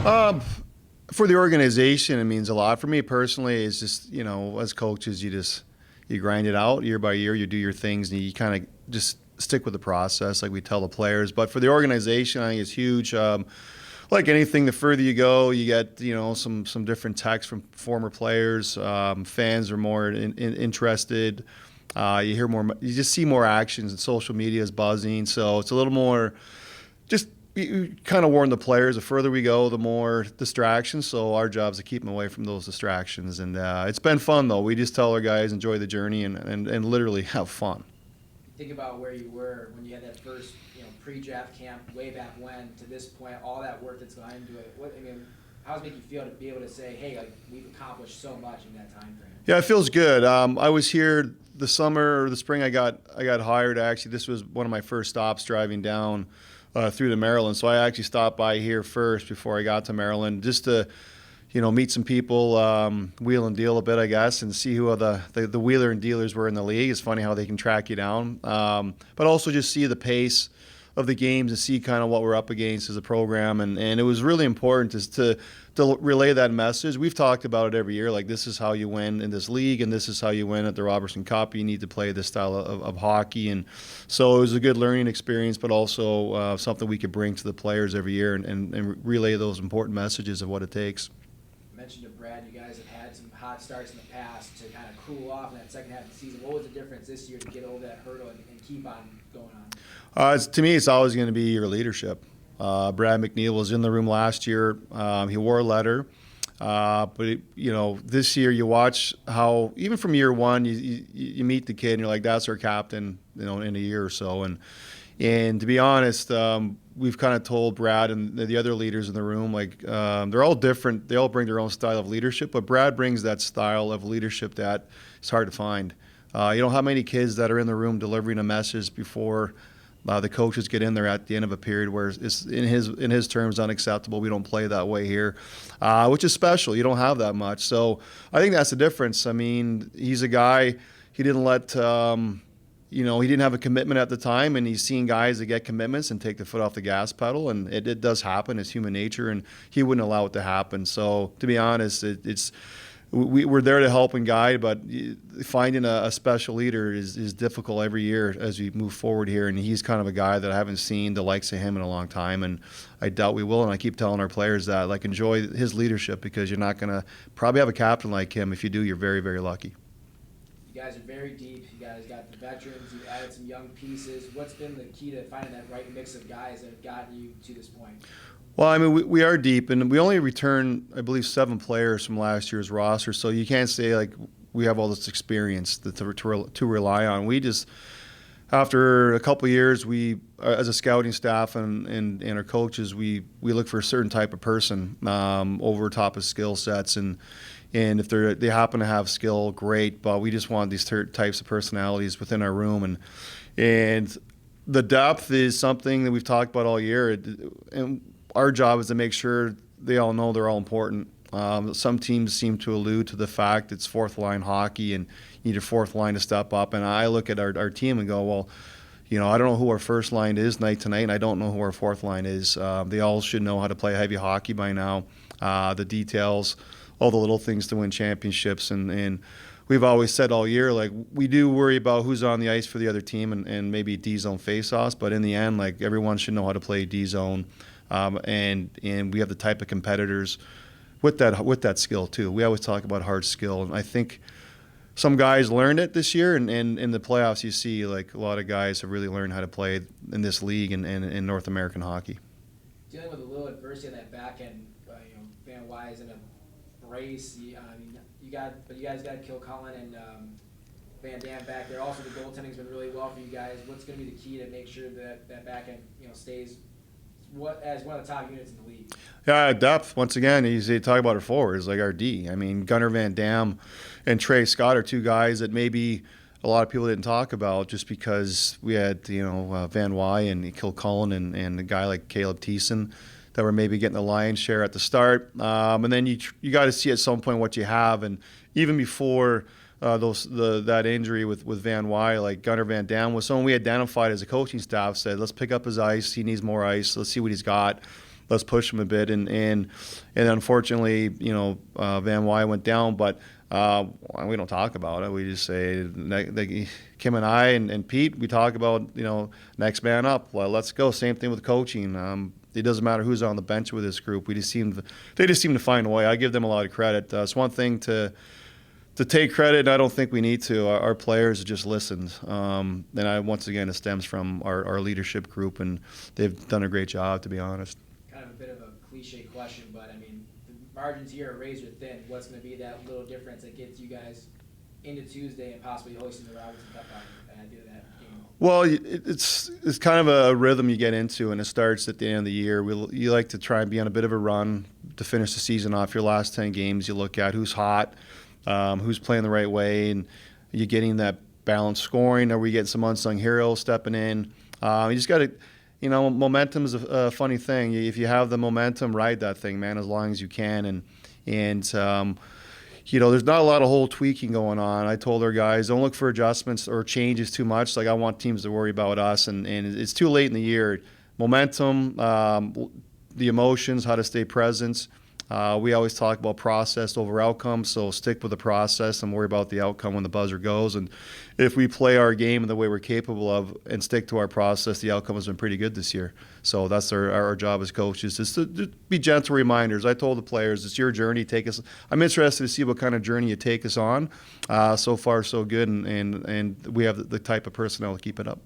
Um, for the organization, it means a lot. For me personally, it's just, as coaches, you grind it out year by year. You do your things, and you kind of just stick with the process, like we tell the players. But for the organization, I think it's huge. Like anything, the further you go, you get some different texts from former players. Fans are more interested. You hear more. You just see more actions, and social media is buzzing. So it's a little more just you kind of warn the players. The further we go, the more distractions. So our job is to keep them away from those distractions. And it's been fun though. We just tell our guys enjoy the journey and literally have fun. Think about where you were when you had that first, pre-draft camp way back when to this point, all that work that's gone into it. How does it make you feel to be able to say, hey, like we've accomplished so much in that time frame? Yeah, it feels good. I was here the summer or the spring. I got hired. Actually, this was one of my first stops driving down through to Maryland. So I actually stopped by here first before I got to Maryland, just to meet some people, wheel and deal a bit, I guess, and see who the wheeler and dealers were in the league. It's funny how they can track you down, but also just see the pace of the games and see kind of what we're up against as a program. And it was really important to relay that message. We've talked about it every year, like this is how you win in this league and this is how you win at the Robertson Cup. You need to play this style of hockey. And so it was a good learning experience, but also something we could bring to the players every year and relay those important messages of what it takes. You mentioned to Brad, you guys have had some hot starts in the past to kind of cool off in that second half of the season. What was the difference this year to get over that hurdle and keep on going on? To me, it's always going to be your leadership. Brad McNeil was in the room last year. He wore a letter. But this year you watch how, even from year one, you meet the kid and you're like, that's our captain, in a year or so. And to be honest, we've kind of told Brad and the other leaders in the room, like they're all different. They all bring their own style of leadership, but Brad brings that style of leadership that is hard to find. You don't have many kids that are in the room delivering a message before the coaches get in there at the end of a period where it's in his terms unacceptable. We don't play that way here, which is special. You don't have that much. So I think that's the difference. I mean, he's a guy, he didn't let he didn't have a commitment at the time, and he's seen guys that get commitments and take the foot off the gas pedal, and it does happen. It's human nature, and he wouldn't allow it to happen. So to be honest, we're there to help and guide, but finding a special leader is difficult every year as we move forward here, and he's kind of a guy that I haven't seen the likes of him in a long time, and I doubt we will. And I keep telling our players that, like, enjoy his leadership, because you're not going to probably have a captain like him. If you do, you're very, very lucky. You guys are very deep. You guys got the veterans. You added some young pieces. What's been the key to finding that right mix of guys that have gotten you to this point? Well, I mean, we are deep, and we only returned, I believe, 7 players from last year's roster. So you can't say, like, we have all this experience to rely on. We just, after a couple of years, we, as a scouting staff and our coaches, we look for a certain type of person over top of skill sets. And if they happen to have skill, great. But we just want these types of personalities within our room. And the depth is something that we've talked about all year. And our job is to make sure they all know they're all important. Some teams seem to allude to the fact it's fourth line hockey and you need your fourth line to step up. And I look at our team and go, well, I don't know who our first line is night to night, and I don't know who our fourth line is. They all should know how to play heavy hockey by now. The details, all the little things to win championships. And we've always said all year, like, we do worry about who's on the ice for the other team and maybe D-zone face-offs, but in the end, like, everyone should know how to play D-zone. And we have the type of competitors with that skill too. We always talk about hard skill, and I think some guys learned it this year. And in the playoffs, you see, like, a lot of guys have really learned how to play in this league and in North American hockey. Dealing with a little adversity on that back end, Van Wise in a brace. You guys got Kilcullen and Van Dam back there. Also, the goaltending's been really well for you guys. What's going to be the key to make sure that back end stays as one of the top units in the league? Yeah, depth. Once again, you talk about our forwards, like our D. I mean, Gunnar Van Dam and Trey Scott are 2 guys that maybe a lot of people didn't talk about, just because we had Van Wy and Kilcullen and a guy like Caleb Thiessen that were maybe getting the lion's share at the start. And then you got to see at some point what you have. And even before that injury with Van Wy, like, Gunnar Van Dam was someone we identified as a coaching staff, said, let's pick up his ice. He needs more ice. Let's see what he's got. let's push them a bit. And unfortunately, Van Wy went down, but we don't talk about it. We just say, Kim and I and Pete, we talk about, next man up. Well, let's go. Same thing with coaching. It doesn't matter who's on the bench with this group. They just seem to find a way. I give them a lot of credit. It's one thing to take credit, and I don't think we need to. Our players just listened. Once again, it stems from our leadership group, and they've done a great job, to be honest. Kind of a bit of a cliche question, but I mean, the margins here are razor thin. What's going to be that little difference that gets you guys into Tuesday and possibly hosting the Robinson Cup at the end of that game? Well, it's kind of a rhythm you get into, and it starts at the end of the year. You like to try and be on a bit of a run to finish the season off. Your last 10 games, you look at who's hot, who's playing the right way, and you're getting that balanced scoring. Are we getting some unsung heroes stepping in? You just got to, momentum is a funny thing. If you have the momentum, ride that thing, man, as long as you can. And there's not a lot of whole tweaking going on. I told our guys, don't look for adjustments or changes too much. Like, I want teams to worry about us, and it's too late in the year. Momentum, the emotions, how to stay present. We always talk about process over outcome, so stick with the process and worry about the outcome when the buzzer goes. And if we play our game the way we're capable of and stick to our process, the outcome has been pretty good this year. So that's our job as coaches, is to be gentle reminders. I told the players, it's your journey. I'm interested to see what kind of journey you take us on. So far, so good, and we have the type of personnel to keep it up.